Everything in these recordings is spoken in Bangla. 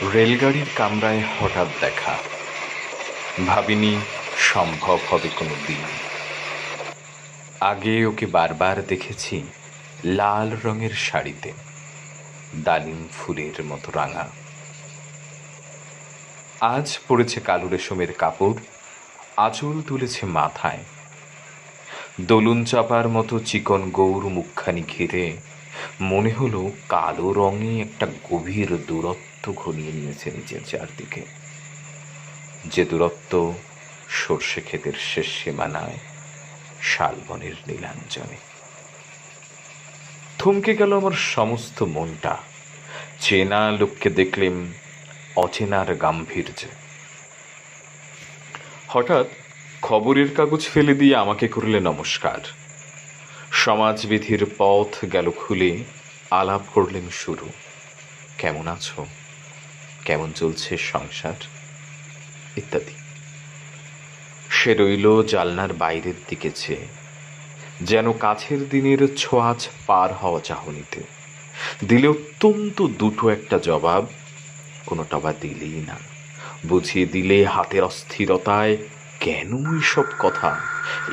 রেলগাড়ির কামরায় হঠাৎ দেখা, ভাবিনি সম্ভব হবে কোনো দিন। আগে ওকে বারবার দেখেছি লাল রঙের শাড়িতে, ডালিম ফুলের মতো রাঙা। আজ পড়েছে কালো রেশমের কাপড়, আঁচল তুলেছে মাথায়। দোলন চাপার মতো চিকন গৌর মুখখানি ঘিরে মনে হলো কালো রঙে একটা গভীর দূরত্ব ঘনিয়ে নিয়েছে নিজের চারদিকে, যে দূরত্ব সর্ষে ক্ষেতের শেষ সীমানায় শালবনের নীলাঞ্জনে। থমকে গেল আমার সমস্ত মনটা। চেনা লোককে দেখলেম অচেনার গাম্ভীর্যে। হঠাৎ খবরের কাগজ ফেলে দিয়ে আমাকে করলে নমস্কার। সমাজবিধির পথ গেল খুলে, আলাপ করলেন শুরু। কেমন আছো, কেমন চলছে সংসার, ইত্যাদি। সে রইল জালনার বাইরের দিকে চেয়ে, যেন কাছের দিনের ছোঁয়াচ পার হওয়া চাহনিতে। দিলে অত্যন্ত দুটো একটা জবাব, কোনোটা বা দিলেই না। বুঝিয়ে দিলে হাতের অস্থিরতায় কেন সব কথা,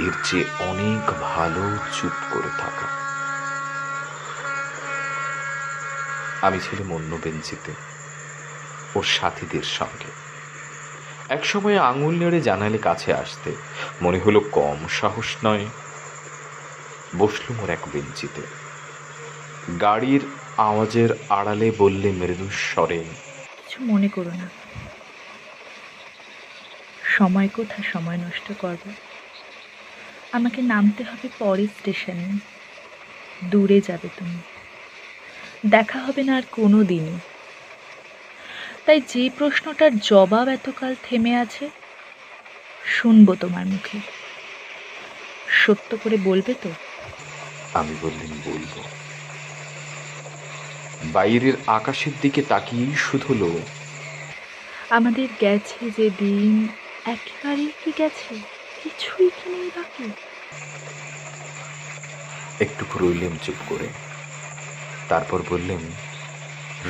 এর চেয়ে অনেক ভালো চুপ করে থাকা। আমি ছিলাম অন্য বেঞ্চিতে ওর সাথীদের সঙ্গে। একসময় আঙুল নেড়ে জানালে কাছে আসতে, মনে হলো কম সাহস নয়। বসলুম ওর এক বেঞ্চিতে। গাড়ির আওয়াজের আড়ালে বললে মৃদু স্বরে, কিছু মনে করো না। সময় কোথা সময় নষ্ট করবে? আমাকে নামতে হবে পরের স্টেশনে। দূরে যাবে তুমি, দেখা হবে না আর কোনো দিনই। তাই যে প্রশ্নটার জবাব এতকাল থেমে আছে, শুনবো তোমার মুখে। সত্য করে বলবে তো? আমি বললেন বলবো। বাইরের আকাশের দিকে তাকিয়েই শুধুলো, আমাদের গেছে যে দিন একেবারেই কি গেছে? কিছুই কি নেই বাকি? একটু রইলেন চুপ করে। তারপর বললেন,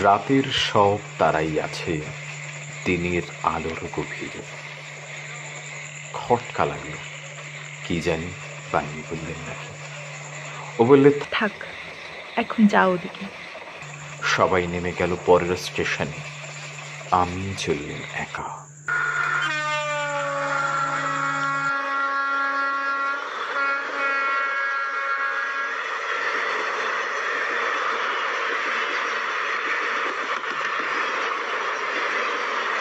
রাতের সব তারাই আছে দিনের আলোর গভীরে। খটকা লাগলো, কি জানি বানিয়ে বললেন নাকি। ও বললে, থাক, এখন যাও ওদিকে। সবাই নেমে গেল পরের স্টেশনে, আমি চললেন একা।